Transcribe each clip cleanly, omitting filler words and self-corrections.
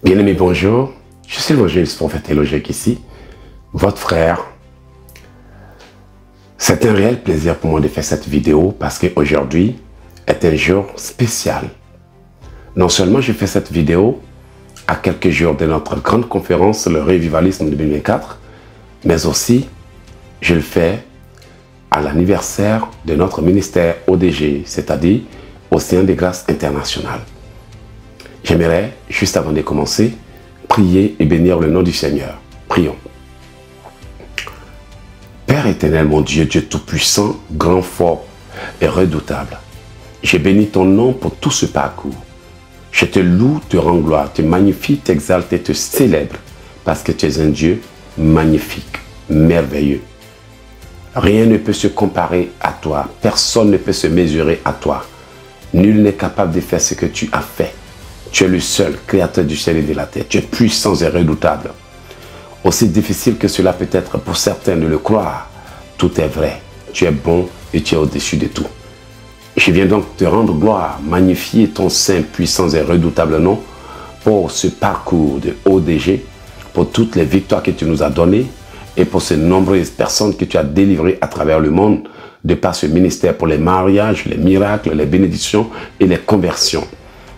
Bien-aimés, bonjour. Je suis l'évangéliste prophète Elogic ici, votre frère. C'est un réel plaisir pour moi de faire cette vidéo parce qu'aujourd'hui est un jour spécial. Non seulement je fais cette vidéo à quelques jours de notre grande conférence, le Revivalisme 2024, mais aussi je le fais à l'anniversaire de notre ministère ODG, c'est-à-dire Océan des Grâces International. J'aimerais, juste avant de commencer, prier et bénir le nom du Seigneur. Prions. Père éternel, mon Dieu, Dieu tout-puissant, grand, fort et redoutable, je bénis ton nom pour tout ce parcours. Je te loue, te rends gloire, te magnifie, t'exalte et te célèbre parce que tu es un Dieu magnifique, merveilleux. Rien ne peut se comparer à toi. Personne ne peut se mesurer à toi. Nul n'est capable de faire ce que tu as fait. Tu es le seul créateur du ciel et de la terre. Tu es puissant et redoutable. Aussi difficile que cela peut être pour certains de le croire, tout est vrai. Tu es bon et tu es au-dessus de tout. Je viens donc te rendre gloire, magnifier ton saint, puissant et redoutable nom pour ce parcours de ODG, pour toutes les victoires que tu nous as données et pour ces nombreuses personnes que tu as délivrées à travers le monde de par ce ministère pour les mariages, les miracles, les bénédictions et les conversions.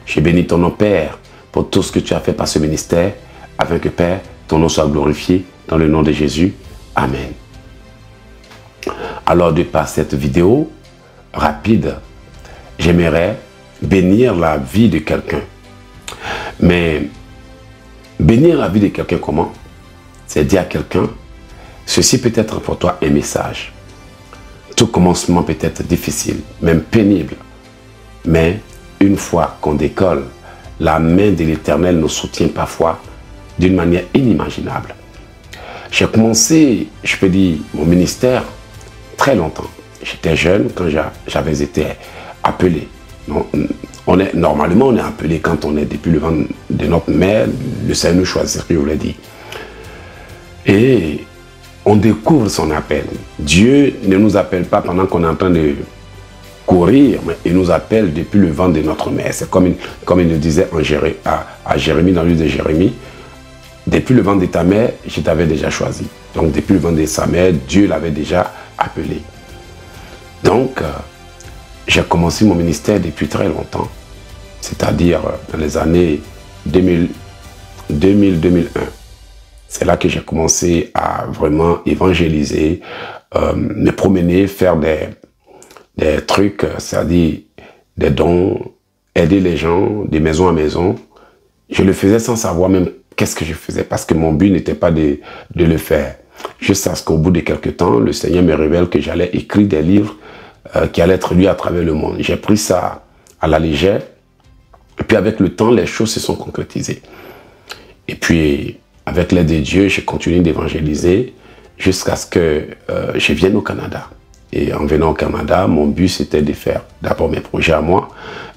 Je bénis ton nom, Père, pour tout ce que tu as fait par ce ministère, afin que, Père, ton nom soit glorifié dans le nom de Jésus. Amen. Alors, de par cette vidéo rapide, j'aimerais bénir la vie de quelqu'un. Mais bénir la vie de quelqu'un comment? C'est dire à quelqu'un, ceci peut être pour toi un message. Tout commencement peut être difficile, même pénible. Mais une fois qu'on décolle, la main de l'Éternel nous soutient parfois d'une manière inimaginable. J'ai commencé, je peux dire, mon ministère très longtemps. J'étais jeune quand j'avais été appelé. Normalement, on est appelé quand on est depuis le ventre de notre mère. Le Seigneur nous choisit, je vous l'ai dit. Et on découvre son appel. Dieu ne nous appelle pas pendant qu'on est en train de courir, mais il nous appelle depuis le ventre de notre mère. C'est comme il nous disait à Jérémie, dans le livre de Jérémie, depuis le ventre de ta mère, je t'avais déjà choisi. Donc depuis le ventre de sa mère, Dieu l'avait déjà appelé. Donc, j'ai commencé mon ministère depuis très longtemps, c'est-à-dire dans les années 2000-2001. C'est là que j'ai commencé à vraiment évangéliser, me promener, faire des trucs, c'est-à-dire des dons, aider les gens de maison à maison. Je le faisais sans savoir même qu'est-ce que je faisais, parce que mon but n'était pas de le faire. Jusqu'à ce qu'au bout de quelques temps, le Seigneur me révèle que j'allais écrire des livres qui allaient être lus à travers le monde. J'ai pris ça à la légère, et puis avec le temps, les choses se sont concrétisées. Et puis, avec l'aide de Dieu, j'ai continué d'évangéliser jusqu'à ce que je vienne au Canada. Et en venant au Canada, mon but, c'était de faire d'abord mes projets à moi.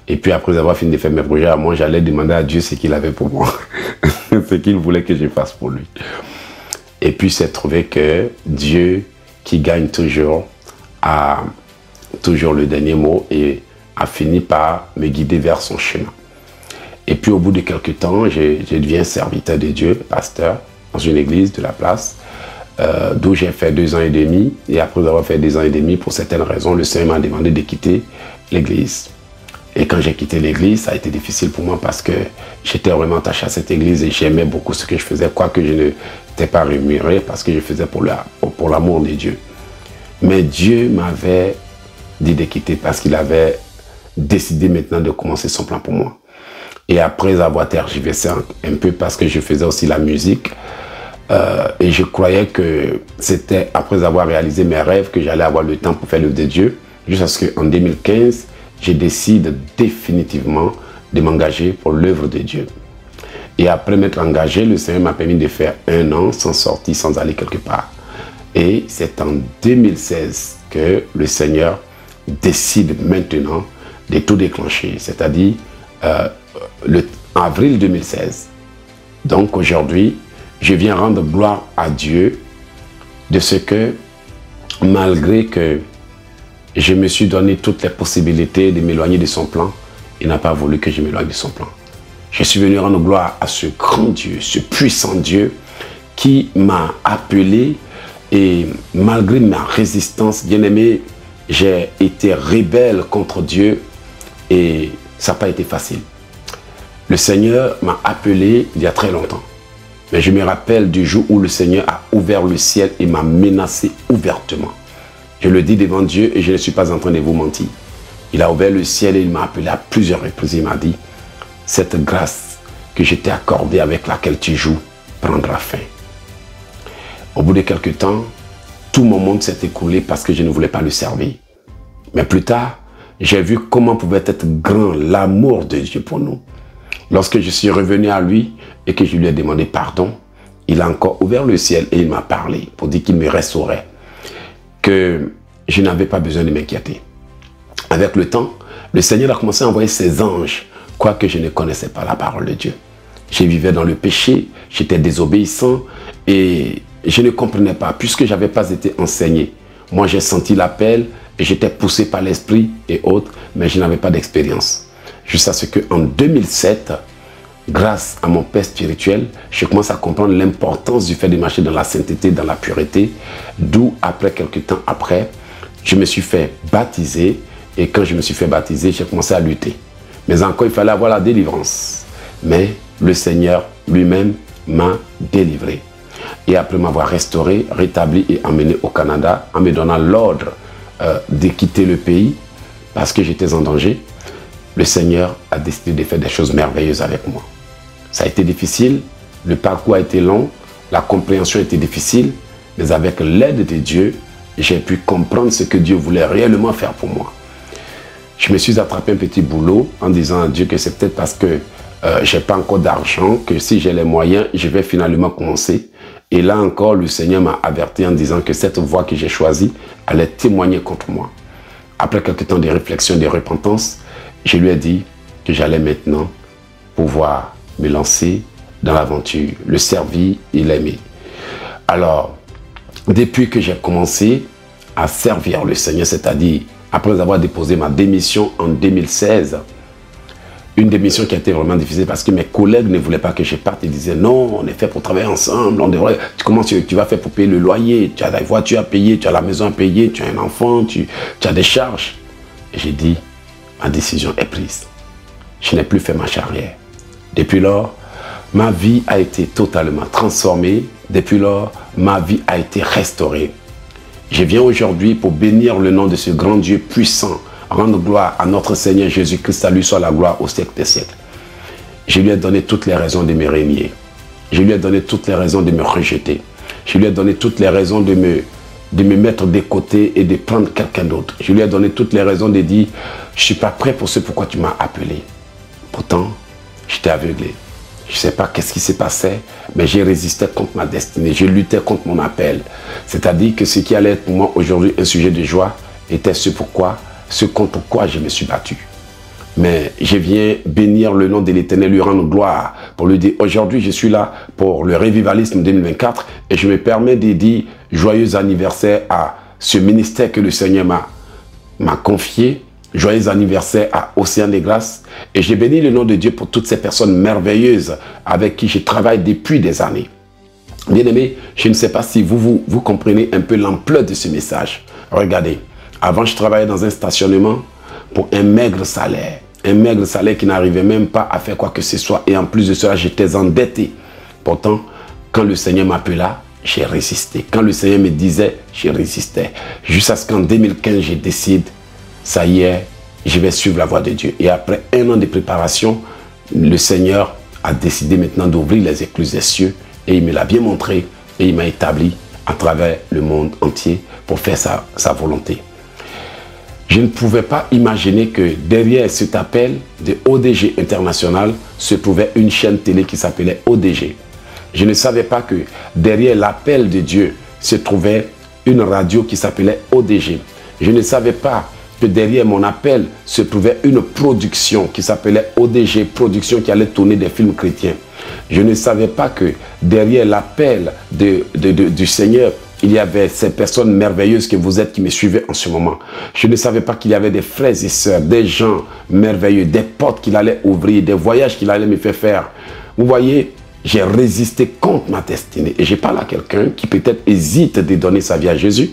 Et puis après avoir fini de faire mes projets à moi, j'allais demander à Dieu ce qu'il avait pour moi. Ce qu'il voulait que je fasse pour lui. Et puis, c'est trouvé que Dieu, qui gagne toujours, a toujours le dernier mot et a fini par me guider vers son chemin. Et puis, au bout de quelques temps, je deviens serviteur de Dieu, pasteur, dans une église de la place, d'où j'ai fait 2 ans et demi. Et après avoir fait 2 ans et demi, pour certaines raisons, le Seigneur m'a demandé de quitter l'église. Et quand j'ai quitté l'église, ça a été difficile pour moi parce que j'étais vraiment attaché à cette église et j'aimais beaucoup ce que je faisais, quoique je n'étais pas rémunéré parce que je faisais pour l'amour de Dieu. Mais Dieu m'avait dit de quitter parce qu'il avait décidé maintenant de commencer son plan pour moi. Et après avoir tergiversé un peu parce que je faisais aussi la musique, et je croyais que c'était après avoir réalisé mes rêves que j'allais avoir le temps pour faire l'œuvre de Dieu, jusqu'à ce qu'en 2015, je décide définitivement de m'engager pour l'œuvre de Dieu. Et après m'être engagé, le Seigneur m'a permis de faire 1 an sans sortir, sans aller quelque part. Et c'est en 2016 que le Seigneur décide maintenant de tout déclencher, c'est-à-dire avril 2016. Donc aujourd'hui, je viens rendre gloire à Dieu de ce que, malgré que je me suis donné toutes les possibilités de m'éloigner de son plan, il n'a pas voulu que je m'éloigne de son plan. Je suis venu rendre gloire à ce grand Dieu, ce puissant Dieu qui m'a appelé et malgré ma résistance, bien aimé, j'ai été rebelle contre Dieu et ça n'a pas été facile. Le Seigneur m'a appelé il y a très longtemps. Mais je me rappelle du jour où le Seigneur a ouvert le ciel et m'a menacé ouvertement. Je le dis devant Dieu et je ne suis pas en train de vous mentir. Il a ouvert le ciel et il m'a appelé à plusieurs reprises. Il m'a dit, cette grâce que je t'ai accordée avec laquelle tu joues prendra fin. Au bout de quelques temps, tout mon monde s'est écoulé parce que je ne voulais pas le servir. Mais plus tard, j'ai vu comment pouvait être grand l'amour de Dieu pour nous. Lorsque je suis revenu à lui et que je lui ai demandé pardon, il a encore ouvert le ciel et il m'a parlé pour dire qu'il me restaurait, que je n'avais pas besoin de m'inquiéter. Avec le temps, le Seigneur a commencé à envoyer ses anges, quoique je ne connaissais pas la parole de Dieu. Je vivais dans le péché, j'étais désobéissant et je ne comprenais pas, puisque je n'avais pas été enseigné. Moi, j'ai senti l'appel et j'étais poussé par l'esprit et autres, mais je n'avais pas d'expérience. Jusqu'à ce qu'en 2007, grâce à mon père spirituel, je commence à comprendre l'importance du fait de marcher dans la sainteté, dans la pureté, d'où, après quelques temps après, je me suis fait baptiser et quand je me suis fait baptiser, j'ai commencé à lutter. Mais encore, il fallait avoir la délivrance. Mais le Seigneur lui-même m'a délivré. Et après m'avoir restauré, rétabli et emmené au Canada, en me donnant l'ordre de quitter le pays parce que j'étais en danger, le Seigneur a décidé de faire des choses merveilleuses avec moi. Ça a été difficile, le parcours a été long, la compréhension a été difficile, mais avec l'aide de Dieu, j'ai pu comprendre ce que Dieu voulait réellement faire pour moi. Je me suis attrapé un petit boulot en disant à Dieu que c'est peut-être parce que je n'ai pas encore d'argent, que si j'ai les moyens, je vais finalement commencer. Et là encore, le Seigneur m'a averti en disant que cette voie que j'ai choisie allait témoigner contre moi. Après quelques temps de réflexion, de repentance, je lui ai dit que j'allais maintenant pouvoir me lancer dans l'aventure, le servir et l'aimer. Alors, depuis que j'ai commencé à servir le Seigneur, c'est-à-dire après avoir déposé ma démission en 2016, une démission qui a été vraiment difficile parce que mes collègues ne voulaient pas que je parte. Ils disaient non, on est fait pour travailler ensemble. Comment tu vas faire pour payer le loyer? Tu as la voiture à payer, tu as la maison à payer, tu as un enfant, tu as des charges. Et j'ai dit, ma décision est prise. Je n'ai plus fait marche arrière. Depuis lors, ma vie a été totalement transformée. Depuis lors, ma vie a été restaurée. Je viens aujourd'hui pour bénir le nom de ce grand Dieu puissant, rendre gloire à notre Seigneur Jésus-Christ, à lui soit la gloire au siècle des siècles. Je lui ai donné toutes les raisons de me régner. Je lui ai donné toutes les raisons de me rejeter. Je lui ai donné toutes les raisons de me mettre de côté et de prendre quelqu'un d'autre. Je lui ai donné toutes les raisons de dire, je ne suis pas prêt pour ce pourquoi tu m'as appelé. Pourtant, j'étais aveuglé. Je ne sais pas qu'est-ce qui s'est passé, mais j'ai résisté contre ma destinée. Je luttais contre mon appel. C'est-à-dire que ce qui allait être pour moi aujourd'hui un sujet de joie était ce contre quoi je me suis battu. Mais je viens bénir le nom de l'Éternel, lui rendre gloire, pour lui dire, aujourd'hui je suis là pour le Revivalisme 2024 et je me permets de dire joyeux anniversaire à ce ministère que le Seigneur m'a confié. Joyeux anniversaire à Océan des Grâces. Et je bénis le nom de Dieu pour toutes ces personnes merveilleuses avec qui je travaille depuis des années. Bien aimé, je ne sais pas si vous comprenez un peu l'ampleur de ce message. Regardez, avant je travaillais dans un stationnement pour un maigre salaire. Un maigre salaire qui n'arrivait même pas à faire quoi que ce soit. Et en plus de cela, j'étais endetté. Pourtant, quand le Seigneur m'appela, j'ai résisté. Quand le Seigneur me disait, je résistais. Jusqu'à ce qu'en 2015, je décide, ça y est, je vais suivre la voie de Dieu. Et après un an de préparation, le Seigneur a décidé maintenant d'ouvrir les écluses des cieux. Et il me l'a bien montré. Et il m'a établi à travers le monde entier pour faire sa volonté. Je ne pouvais pas imaginer que derrière cet appel de ODG International se trouvait une chaîne télé qui s'appelait ODG. Je ne savais pas que derrière l'appel de Dieu se trouvait une radio qui s'appelait ODG. Je ne savais pas que derrière mon appel se trouvait une production qui s'appelait ODG, production qui allait tourner des films chrétiens. Je ne savais pas que derrière l'appel du Seigneur il y avait ces personnes merveilleuses que vous êtes qui me suivez en ce moment. Je ne savais pas qu'il y avait des frères et sœurs, des gens merveilleux, des portes qu'il allait ouvrir, des voyages qu'il allait me faire. Vous voyez, j'ai résisté contre ma destinée. Et je parle à quelqu'un qui peut-être hésite de donner sa vie à Jésus,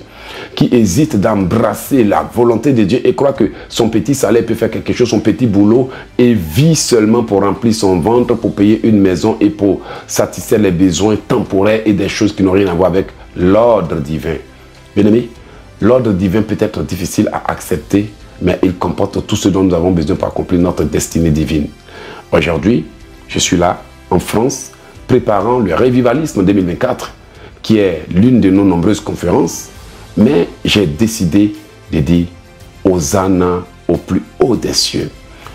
qui hésite d'embrasser la volonté de Dieu et croit que son petit salaire peut faire quelque chose, son petit boulot, et vit seulement pour remplir son ventre, pour payer une maison et pour satisfaire les besoins temporaires et des choses qui n'ont rien à voir avec l'ordre divin. Bien aimé, l'ordre divin peut être difficile à accepter, mais il comporte tout ce dont nous avons besoin pour accomplir notre destinée divine. Aujourd'hui, je suis là, en France, préparant le Revivalisme 2024, qui est l'une de nos nombreuses conférences, mais j'ai décidé de dire Hosanna au plus haut des cieux.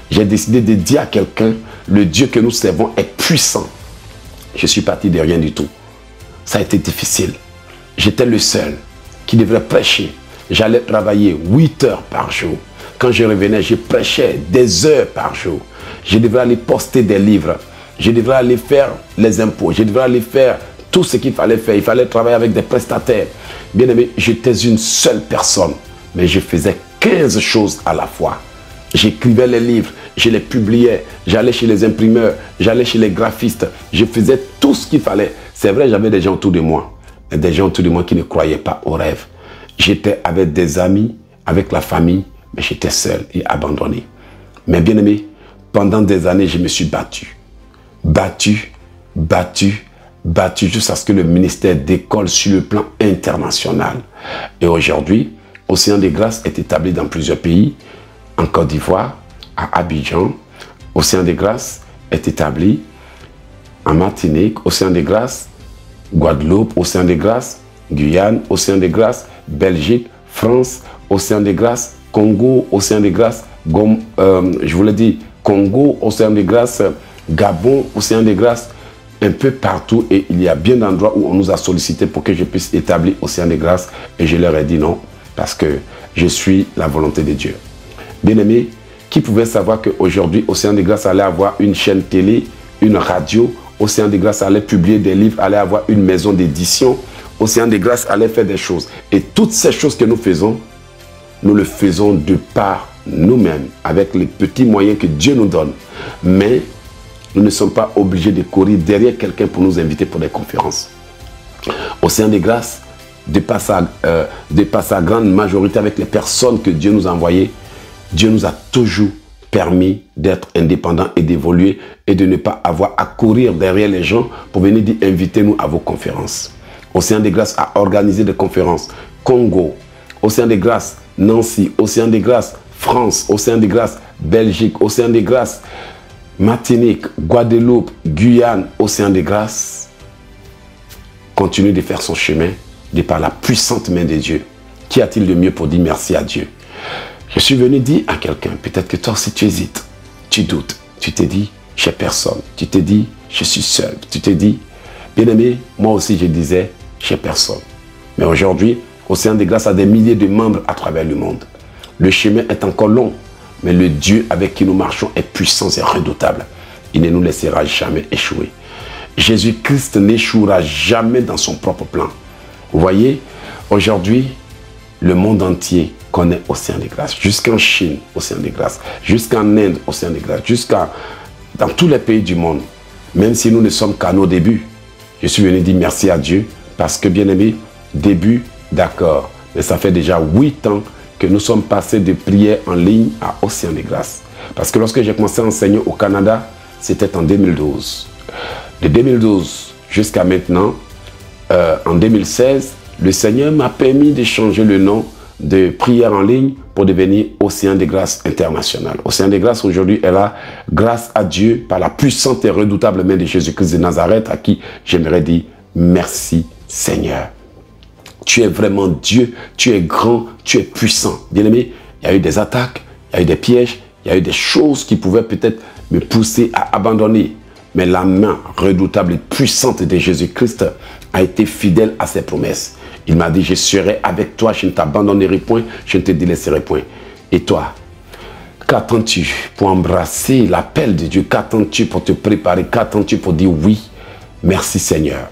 J'ai décidé de dire à quelqu'un, le Dieu que nous servons est puissant. Je suis parti de rien du tout. Ça a été difficile. J'étais le seul qui devrait prêcher. J'allais travailler 8 heures par jour. Quand je revenais, je prêchais des heures par jour. Je devrais aller poster des livres. Je devrais aller faire les impôts. Je devrais aller faire tout ce qu'il fallait faire. Il fallait travailler avec des prestataires. Bien aimé, j'étais une seule personne, mais je faisais 15 choses à la fois. J'écrivais les livres, je les publiais, j'allais chez les imprimeurs, j'allais chez les graphistes, je faisais tout ce qu'il fallait. C'est vrai, j'avais des gens autour de moi, des gens autour de moi qui ne croyaient pas au rêve. J'étais avec des amis, avec la famille, mais j'étais seul et abandonné. Mais bien aimé, pendant des années, je me suis battu, jusqu'à ce que le ministère décolle sur le plan international. Et aujourd'hui, Océan des Grâces est établi dans plusieurs pays. En Côte d'Ivoire, à Abidjan. Océan des Grâces est établi en Martinique. Océan des Grâces, Guadeloupe. Océan des Grâces, Guyane. Océan des Grâces, Belgique, France. Océan des Grâces, Congo. Océan des Grâces, je vous l'ai dit, Congo. Océan des Grâces, Gabon. Océan des Grâces, un peu partout, et il y a bien d'endroits où on nous a sollicité pour que je puisse établir Océan des Grâces, et je leur ai dit non, parce que je suis la volonté de Dieu. Bien aimé, qui pouvait savoir qu'aujourd'hui, Océan des Grâces allait avoir une chaîne télé, une radio, Océan des Grâces allait publier des livres, allait avoir une maison d'édition, Océan des Grâces allait faire des choses. Et toutes ces choses que nous faisons, nous le faisons de par nous-mêmes, avec les petits moyens que Dieu nous donne. Mais nous ne sommes pas obligés de courir derrière quelqu'un pour nous inviter pour des conférences. Océan des Grâces, de par sa grande majorité avec les personnes que Dieu nous a envoyées, Dieu nous a toujours permis d'être indépendants et d'évoluer et de ne pas avoir à courir derrière les gens pour venir dire invitez-nous à vos conférences. Océan des Grâces a organisé des conférences. Congo, Océan des Grâces, Nancy, Océan des Grâces, France, Océan des Grâces, Belgique, Océan des Grâces, Martinique, Guadeloupe, Guyane, Océan des Grâces, continue de faire son chemin de par la puissante main de Dieu. Qu'y a-t-il de mieux pour dire merci à Dieu? Je suis venu dire à quelqu'un, peut-être que toi aussi tu hésites, tu doutes, tu te dis, j'ai personne, tu te dis, je suis seul, tu te dis, bien aimé, moi aussi je disais, j'ai personne. Mais aujourd'hui, Océan des Grâces a des milliers de membres à travers le monde. Le chemin est encore long, mais le Dieu avec qui nous marchons est puissant et redoutable. Il ne nous laissera jamais échouer. Jésus-Christ n'échouera jamais dans son propre plan. Vous voyez, aujourd'hui, le monde entier connaît Océan des Grâces. Jusqu'en Chine, Océan des Grâces. Jusqu'en Inde, Océan des Grâces. Dans tous les pays du monde. Même si nous ne sommes qu'à nos débuts. Je suis venu dire merci à Dieu parce que, bien aimé, début, d'accord. Mais ça fait déjà 8 ans que nous sommes passés de prière en ligne à Océan des Grâces. Parce que lorsque j'ai commencé à enseigner au Canada, c'était en 2012. De 2012 jusqu'à maintenant, en 2016, le Seigneur m'a permis de changer le nom de prière en ligne pour devenir Océan des Grâces International. Océan des Grâces aujourd'hui est là grâce à Dieu par la puissante et redoutable main de Jésus-Christ de Nazareth à qui j'aimerais dire merci Seigneur. Tu es vraiment Dieu, tu es grand, tu es puissant. Bien-aimé, il y a eu des attaques, il y a eu des pièges, il y a eu des choses qui pouvaient peut-être me pousser à abandonner. Mais la main redoutable et puissante de Jésus-Christ a été fidèle à ses promesses. Il m'a dit, je serai avec toi, je ne t'abandonnerai point, je ne te délaisserai point. Et toi, qu'attends-tu pour embrasser l'appel de Dieu? Qu'attends-tu pour te préparer? Qu'attends-tu pour dire oui, merci Seigneur?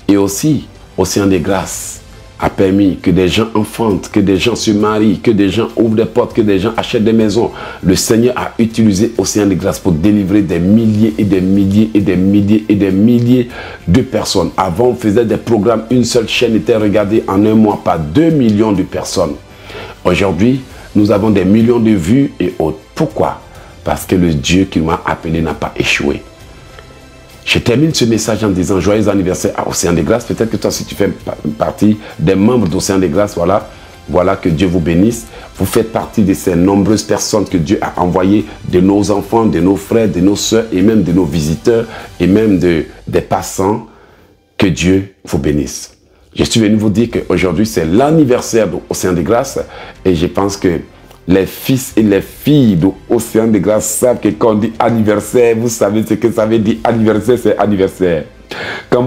Et aussi, Océan des Grâces a permis que des gens enfantent, que des gens se marient, que des gens ouvrent des portes, que des gens achètent des maisons. Le Seigneur a utilisé Océan de Grâce pour délivrer des milliers et des milliers et des milliers et des milliers de personnes. Avant, on faisait des programmes, une seule chaîne était regardée en un mois par 2 millions de personnes. Aujourd'hui, nous avons des millions de vues et autres. Pourquoi? Parce que le Dieu qui m'a appelé n'a pas échoué. Je termine ce message en disant joyeux anniversaire à Océan de Grâce. Peut-être que toi, si tu fais partie des membres d'Océan de Grâce, voilà, que Dieu vous bénisse. Vous faites partie de ces nombreuses personnes que Dieu a envoyées, de nos enfants, de nos frères, de nos soeurs et même de nos visiteurs et même des passants. Que Dieu vous bénisse. Je suis venu vous dire qu'aujourd'hui, c'est l'anniversaire d'Océan de Grâce et je pense que les fils et les filles d'Océan de Grâce savent que quand on dit anniversaire, vous savez ce que ça veut dire. Anniversaire, c'est anniversaire. Quand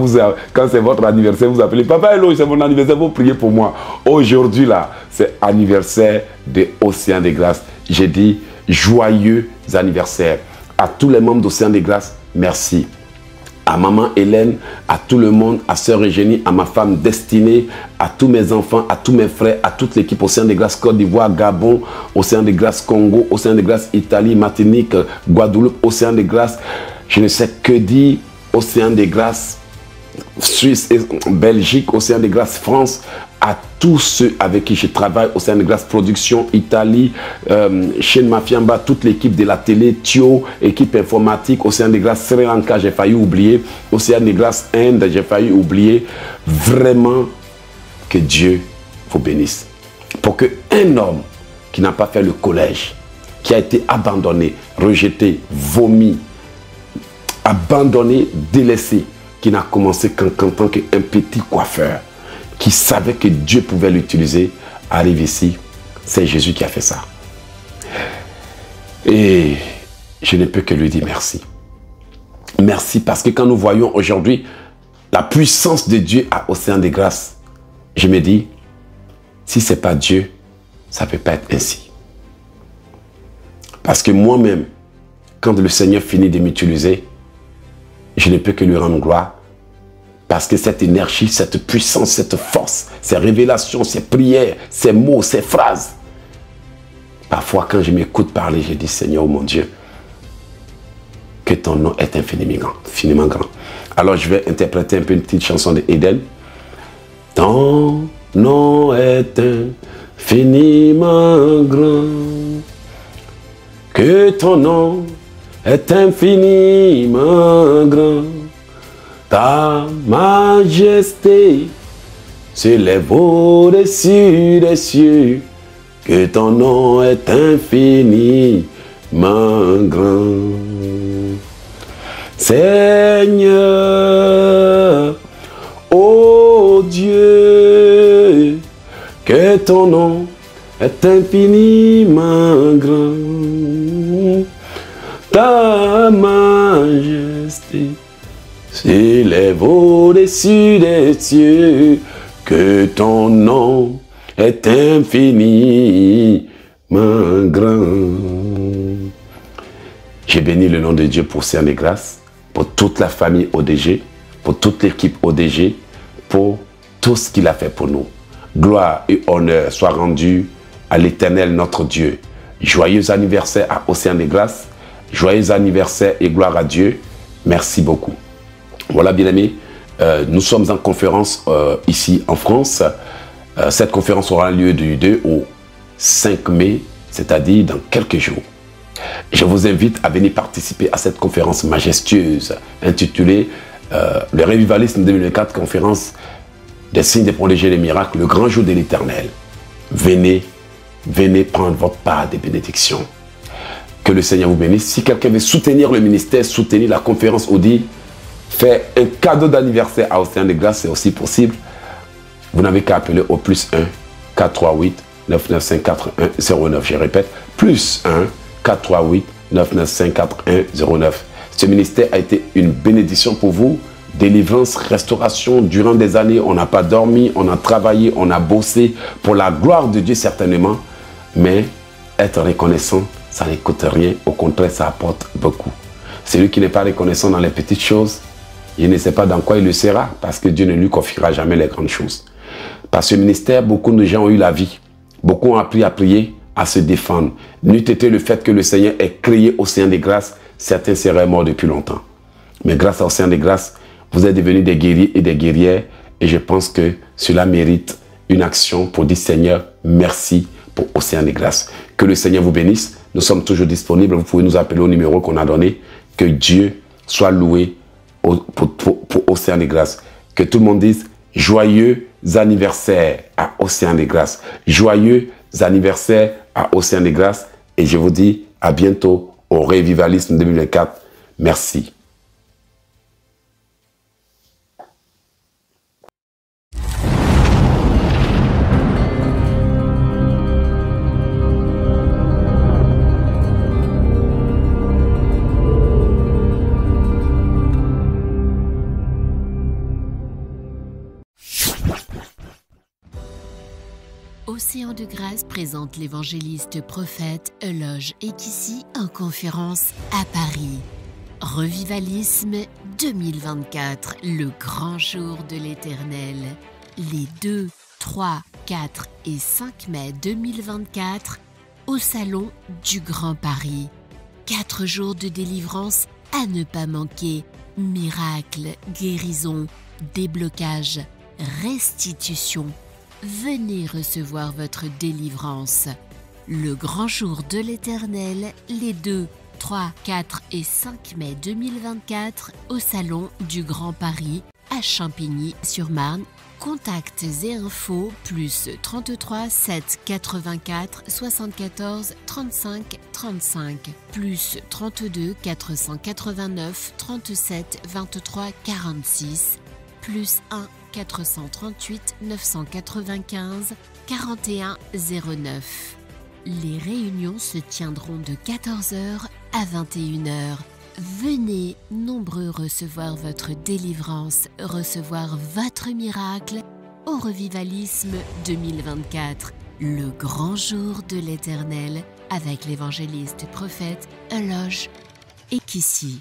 c'est votre anniversaire, vous appelez Papa Hello, c'est mon anniversaire, vous priez pour moi. Aujourd'hui, là, c'est anniversaire de Océan de Grâce. J'ai dit joyeux anniversaire. À tous les membres d'Océan de Grâce, merci. À maman Hélène, à tout le monde, à sœur Eugénie, à ma femme Destinée, à tous mes enfants, à tous mes frères, à toute l'équipe Océan de Grâce Côte d'Ivoire, Gabon, Océan de Grâce Congo, Océan de Grâce Italie, Martinique, Guadeloupe, Océan de Grâce, je ne sais que dire, Océan de Grâce Suisse et Belgique, Océan de Grâce France, à tous ceux avec qui je travaille, Océan de Grâce Production, Italie, Chaîne Mafiamba, toute l'équipe de la télé, Thio, équipe informatique, Océan de Grâce Sri Lanka, j'ai failli oublier, Océan de Grâce Inde, j'ai failli oublier. Vraiment, que Dieu vous bénisse. Pour qu'un homme qui n'a pas fait le collège, qui a été abandonné, rejeté, vomi, abandonné, délaissé, qui n'a commencé qu'en tant qu'un petit coiffeur, qui savait que Dieu pouvait l'utiliser, arrive ici. C'est Jésus qui a fait ça. Et je ne peux que lui dire merci. Merci parce que quand nous voyons aujourd'hui la puissance de Dieu à Océan de Grâce, je me dis, si ce n'est pas Dieu, ça ne peut pas être ainsi. Parce que moi-même, quand le Seigneur finit de m'utiliser, je ne peux que lui rendre gloire. Parce que cette énergie, cette puissance, cette force, ces révélations, ces prières, ces mots, ces phrases. Parfois, quand je m'écoute parler, je dis, Seigneur, mon Dieu, que ton nom est infiniment grand. Alors, je vais interpréter un peu une petite chanson d'Eden. Ton nom est infiniment grand. Que ton nom est infiniment grand. Ta majesté s'élève au-dessus des cieux, que ton nom est infiniment grand. Seigneur, ô Dieu, que ton nom est infiniment grand. Ta majesté s'élève au-dessus des cieux, que ton nom est infiniment grand. J'ai béni le nom de Dieu pour Océan de Grâce, pour toute la famille ODG, pour toute l'équipe ODG, pour tout ce qu'il a fait pour nous. Gloire et honneur soient rendus à l'Éternel notre Dieu. Joyeux anniversaire à Océan de Grâce, joyeux anniversaire et gloire à Dieu. Merci beaucoup. Voilà, bien aimés, nous sommes en conférence ici en France. Cette conférence aura lieu du 2 au 5 mai, c'est-à-dire dans quelques jours. Je vous invite à venir participer à cette conférence majestueuse intitulée Le Revivalisme 2024, conférence des signes, des prodiges et des miracles, le grand jour de l'Éternel. Venez, venez prendre votre part des bénédictions. Que le Seigneur vous bénisse. Si quelqu'un veut soutenir le ministère, soutenir la conférence Audi, faire un cadeau d'anniversaire à Océan de Grâce, c'est aussi possible. Vous n'avez qu'à appeler au plus 1 438 995 4109. Je répète, plus 1 438 995 4109. Ce ministère a été une bénédiction pour vous. Délivrance, restauration, durant des années, on n'a pas dormi, on a travaillé, on a bossé pour la gloire de Dieu certainement. Mais être reconnaissant, ça ne coûte rien. Au contraire, ça apporte beaucoup. Celui qui n'est pas reconnaissant dans les petites choses, il ne sait pas dans quoi il le sera, parce que Dieu ne lui confiera jamais les grandes choses. Par ce ministère, beaucoup de gens ont eu la vie. Beaucoup ont appris à prier, à se défendre. N'eût été le fait que le Seigneur ait créé Océan des Grâces, certains seraient morts depuis longtemps. Mais grâce à Océan des Grâces, vous êtes devenus des guerriers et des guerrières. Et je pense que cela mérite une action pour dire Seigneur, merci pour Océan des Grâces. Que le Seigneur vous bénisse. Nous sommes toujours disponibles. Vous pouvez nous appeler au numéro qu'on a donné. Que Dieu soit loué pour Océan des Grâces. Que tout le monde dise joyeux anniversaire à Océan des Grâces. Joyeux anniversaire à Océan des Grâces. Et je vous dis à bientôt au Revivalisme 2024. Merci. Océan de Grâce présente l'évangéliste prophète Euloge Ekissi en conférence à Paris. Revivalisme 2024, le grand jour de l'Éternel. Les 2, 3, 4 et 5 mai 2024 au Salon du Grand Paris. 4 jours de délivrance à ne pas manquer. Miracles, guérisons, déblocage, restitution. Venez recevoir votre délivrance. Le grand jour de l'Éternel, les 2, 3, 4 et 5 mai 2024 au Salon du Grand Paris à Champigny-sur-Marne. Contacts et infos plus 33 7 84 74 35 35 plus 32 489 37 23 46 plus 1 438 995 41 09. Les réunions se tiendront de 14h à 21h. Venez nombreux recevoir votre délivrance, recevoir votre miracle au Revivalisme 2024, le grand jour de l'Éternel avec l'évangéliste prophète Euloge Ekissi.